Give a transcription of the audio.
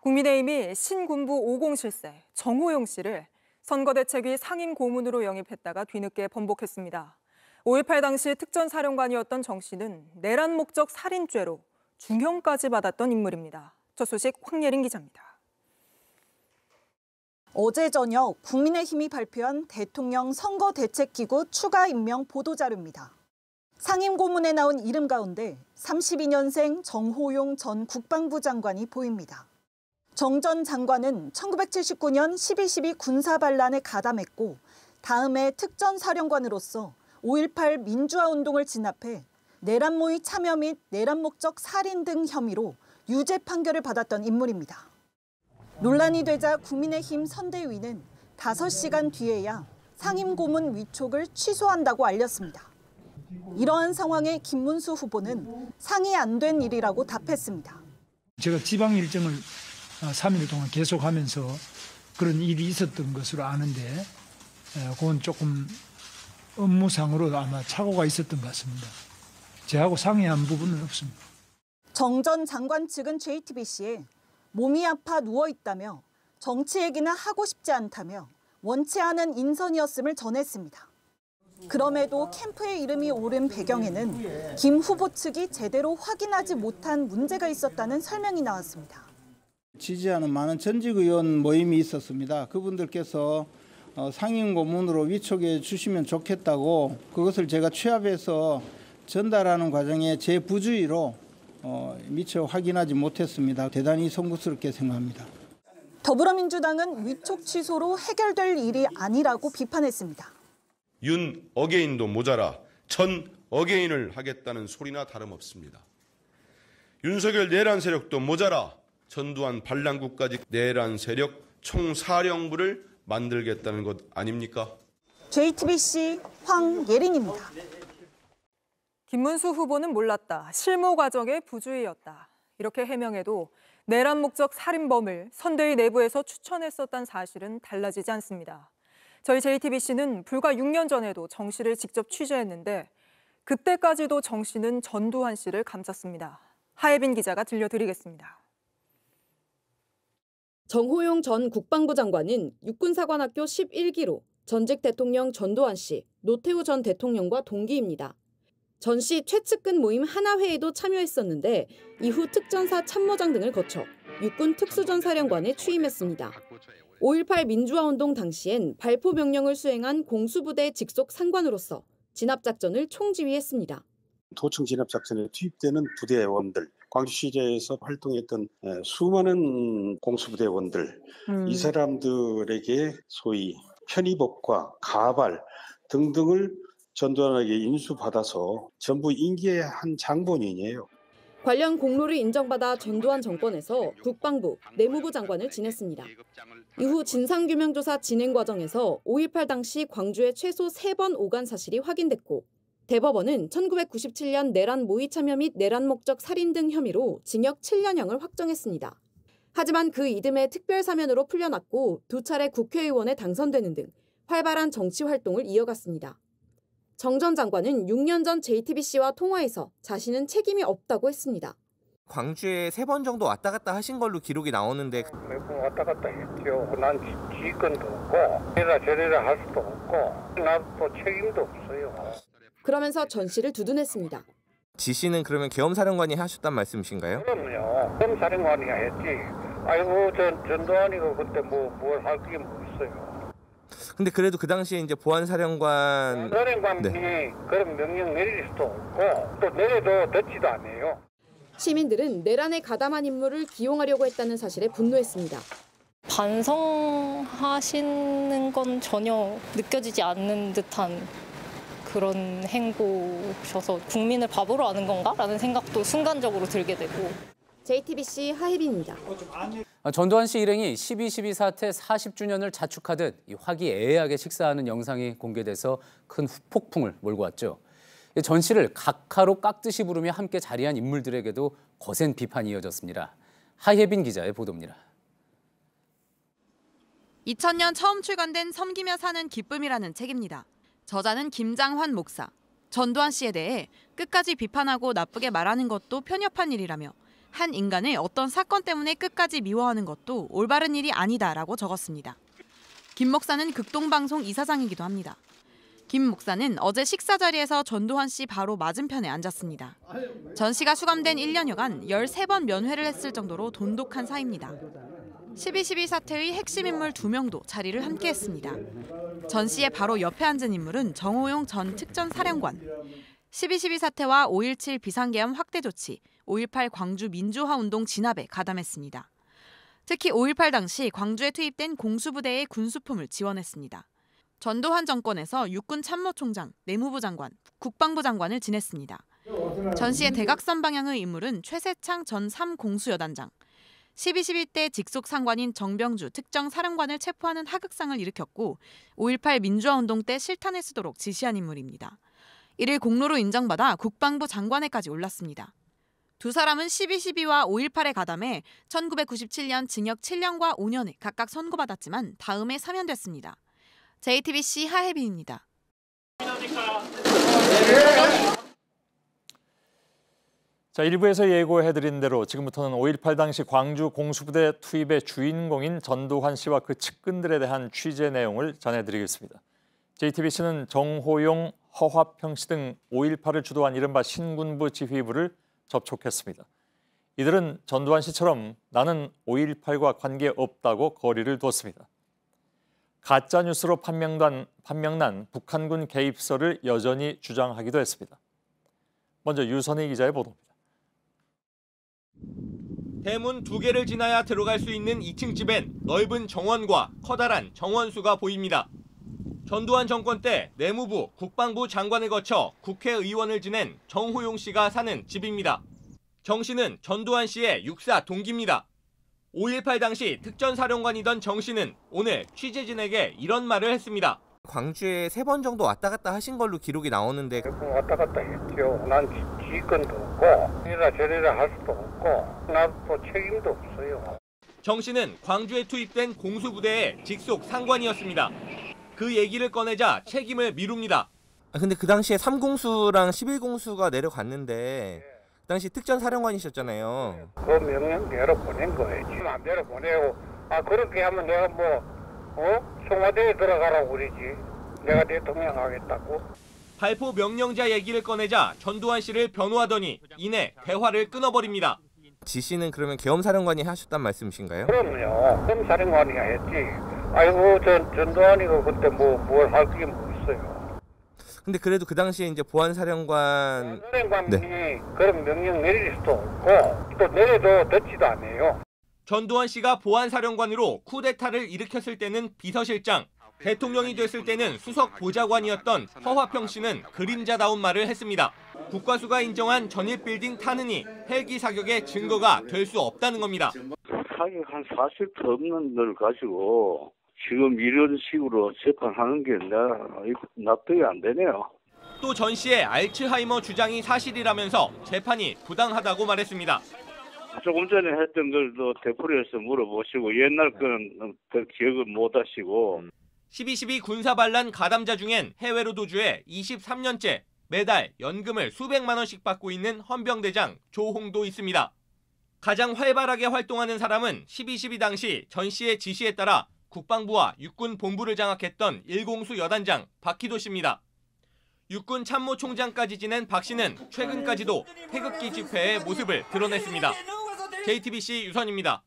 국민의힘이 신군부 507세 정호용 씨를 선거대책위 상임고문으로 영입했다가 뒤늦게 번복했습니다. 5.18 당시 특전사령관이었던 정 씨는 내란 목적 살인죄로 중형까지 받았던 인물입니다. 저 소식 황예린 기자입니다. 어제 저녁 국민의힘이 발표한 대통령 선거대책기구 추가 임명 보도자료입니다. 상임고문에 나온 이름 가운데 32년생 정호용 전 국방부 장관이 보입니다. 정 전 장관은 1979년 12.12 군사반란에 가담했고 다음해 특전사령관으로서 5.18 민주화운동을 진압해 내란 모의 참여 및 내란 목적 살인 등 혐의로 유죄 판결을 받았던 인물입니다. 논란이 되자 국민의힘 선대위는 5시간 뒤에야 상임고문 위촉을 취소한다고 알렸습니다. 이러한 상황에 김문수 후보는 상의 안 된 일이라고 답했습니다. 제가 지방 일정을 3일 동안 계속하면서 그런 일이 있었던 것으로 아는데 그건 조금 업무상으로 아마 착오가 있었던 것 같습니다. 저하고 상의한 부분은 없습니다. 정 전 장관 측은 JTBC에 몸이 아파 누워있다며 정치 얘기나 하고 싶지 않다며 원치 않은 인선이었음을 전했습니다. 그럼에도 캠프의 이름이 오른 배경에는 김 후보 측이 제대로 확인하지 못한 문제가 있었다는 설명이 나왔습니다. 지지하는 많은 전직 의원 모임이 있었습니다. 그분들께서 상임고문으로 위촉해 주시면 좋겠다고 그것을 제가 취합해서 전달하는 과정에 제 부주의로 미처 확인하지 못했습니다. 대단히 송구스럽게 생각합니다. 더불어민주당은 위촉 취소로 해결될 일이 아니라고 비판했습니다. 윤 어게인도 모자라 전 어게인을 하겠다는 소리나 다름없습니다. 윤석열 내란 세력도 모자라 전두환 반란국까지 내란 세력 총사령부를 만들겠다는 것 아닙니까? JTBC 황예린입니다. 김문수 후보는 몰랐다. 실무 과정의 부주의였다. 이렇게 해명해도 내란 목적 살인범을 선대위 내부에서 추천했었다는 사실은 달라지지 않습니다. 저희 JTBC는 불과 6년 전에도 정 씨를 직접 취재했는데 그때까지도 정 씨는 전두환 씨를 감쌌습니다. 하예빈 기자가 들려드리겠습니다. 정호용 전 국방부 장관은 육군사관학교 11기로 전직 대통령 전두환 씨, 노태우 전 대통령과 동기입니다. 전 씨 최측근 모임 하나회에도 참여했었는데 이후 특전사 참모장 등을 거쳐 육군 특수전사령관에 취임했습니다. 5.18 민주화운동 당시엔 발포 명령을 수행한 공수부대 직속 상관으로서 진압작전을 총지휘했습니다. 도청 진압작전에 투입되는 부대원들, 광주 시제에서 활동했던 수많은 공수부대원들, 이 사람들에게 소위 편의복과 가발 등등을 전두환에게 인수받아서 전부 임기의 한 장본인이에요. 관련 공로를 인정받아 전두환 정권에서 국방부, 내무부 장관을 지냈습니다. 이후 진상규명조사 진행 과정에서 5.18 당시 광주에 최소 3번 오간 사실이 확인됐고 대법원은 1997년 내란 모의 참여 및 내란 목적 살인 등 혐의로 징역 7년형을 확정했습니다. 하지만 그 이듬해 특별사면으로 풀려났고 2차례 국회의원에 당선되는 등 활발한 정치 활동을 이어갔습니다. 정 전 장관은 6년 전 JTBC와 통화에서 자신은 책임이 없다고 했습니다. 광주에 3번 정도 왔다 갔다 하신 걸로 기록이 나오는데 몇 번 왔다 갔다 했죠. 난 지휘권도 없고 이래라 저래라 할 수도 없고 나도 책임도 없어요. 그러면서 전 씨를 두둔했습니다. 지시는 그러면 계엄사령관이 하셨단 말씀이신가요? 그럼요. 계엄사령관이 했지. 아이고 전두환이가 그때 뭘 할 게 뭐 있어요. 근데 그래도 그 당시에 이제 보안사령관이 그런 명령 내릴 수도 없고 또 내려도 듣지도 않아요. 시민들은 내란에 가담한 인물을 기용하려고 했다는 사실에 분노했습니다. 반성하시는 건 전혀 느껴지지 않는 듯한 그런 행보셔서 국민을 바보로 하는 건가라는 생각도 순간적으로 들게 되고. JTBC 하혜빈입니다. 전두환 씨 일행이 12.12 사태 40주년을 자축하듯 화기애애하게 식사하는 영상이 공개돼서 큰 후폭풍을 몰고 왔죠. 전 씨를 각하로 깍듯이 부르며 함께 자리한 인물들에게도 거센 비판이 이어졌습니다. 하예빈 기자의 보도입니다. 2000년 처음 출간된 섬기며 사는 기쁨이라는 책입니다. 저자는 김장환 목사. 전두환 씨에 대해 끝까지 비판하고 나쁘게 말하는 것도 편협한 일이라며 한 인간을 어떤 사건 때문에 끝까지 미워하는 것도 올바른 일이 아니다라고 적었습니다. 김 목사는 극동방송 이사장이기도 합니다. 김 목사는 어제 식사 자리에서 전두환 씨 바로 맞은편에 앉았습니다. 전 씨가 수감된 1년여간 13번 면회를 했을 정도로 돈독한 사이입니다. 12.12 사태의 핵심 인물 2명도 자리를 함께했습니다. 전 씨의 바로 옆에 앉은 인물은 정호용 전 특전사령관. 12.12 사태와 5.17 비상계엄 확대 조치, 5.18 광주 민주화운동 진압에 가담했습니다. 특히 5.18 당시 광주에 투입된 공수부대의 군수품을 지원했습니다. 전두환 정권에서 육군 참모총장, 내무부 장관, 국방부 장관을 지냈습니다. 전 씨의 대각선 방향의 인물은 최세창 전 3공수여단장, 12.12 때 직속 상관인 정병주 특정사령관을 체포하는 하극상을 일으켰고 5.18 민주화운동 때 실탄을 쓰도록 지시한 인물입니다. 이를 공로로 인정받아 국방부 장관에까지 올랐습니다. 두 사람은 12.12와 5.18에 가담해 1997년 징역 7년과 5년을 각각 선고받았지만 다음에 사면됐습니다. JTBC 하혜빈입니다. 자, 1부에서 예고해드린 대로 지금부터는 5.18 당시 광주 공수부대 투입의 주인공인 전두환 씨와 그 측근들에 대한 취재 내용을 전해드리겠습니다. JTBC는 정호용, 허화평 씨 등 5.18을 주도한 이른바 신군부 지휘부를 접촉했습니다. 이들은 전두환 씨처럼 나는 5.18과 관계없다고 거리를 두었습니다. 가짜뉴스로 판명난 북한군 개입설을 여전히 주장하기도 했습니다. 먼저 유선희 기자의 보도입니다. 대문 2개를 지나야 들어갈 수 있는 2층 집엔 넓은 정원과 커다란 정원수가 보입니다. 전두환 정권 때 내무부, 국방부 장관을 거쳐 국회의원을 지낸 정호용 씨가 사는 집입니다. 정 씨는 전두환 씨의 육사 동기입니다. 5.18 당시 특전사령관이던 정 씨는 오늘 취재진에게 이런 말을 했습니다. 광주에 3번 정도 왔다 갔다 하신 걸로 기록이 나오는데 왔다 갔다 했죠. 난 지휘권도 없고 이라 저리라 할 수도 없고 나도 또 책임도 없어요. 정 씨는 광주에 투입된 공수부대의 직속 상관이었습니다. 그 얘기를 꺼내자 책임을 미룹니다. 근데 그 당시에 3공수랑 11공수가 내려갔는데 그 당시 특전사령관이셨잖아요. 그 명령대로 보낸 거예요. 마음대로 보내고 그렇게 하면 내가 청와대에 들어가라고 그러지. 내가 대통령 하겠다고. 발포 명령자 얘기를 꺼내자 전두환 씨를 변호하더니 이내 대화를 끊어버립니다. 지시는 그러면 계엄사령관이 하셨단 말씀이신가요? 그럼요. 계엄사령관이 했지. 아이고 전두환이가 그때 뭘 할 게 뭐 있어요. 근데 그래도 그 당시에 이제 보안사령관이 그런 명령 내릴 수도 없고 또 내려도 듣지도 않아요. 전두환 씨가 보안사령관으로 쿠데타를 일으켰을 때는 비서실장, 대통령이 됐을 때는 수석 보좌관이었던 허화평 씨는 그림자다운 말을 했습니다. 국과수가 인정한 전일빌딩 타는이 헬기 사격의 증거가 될 수 없다는 겁니다. 사격한 사실도 없는 걸 가지고 지금 이런 식으로 재판하는 게 납득이 안 되네요. 또 전 씨의 알츠하이머 주장이 사실이라면서 재판이 부당하다고 말했습니다. 조금 전에 했던 걸도 되풀이해서 물어보시고 옛날 거는 기억을 못 하시고 12.12 군사반란 가담자 중엔 해외로 도주해 23년째 매달 연금을 수백만 원씩 받고 있는 헌병대장 조홍도 있습니다. 가장 활발하게 활동하는 사람은 12.12 당시 전 씨의 지시에 따라 국방부와 육군 본부를 장악했던 1공수 여단장 박희도 씨입니다. 육군 참모총장까지 지낸 박 씨는 최근까지도 태극기 집회의 모습을 드러냈습니다. JTBC 유선입니다.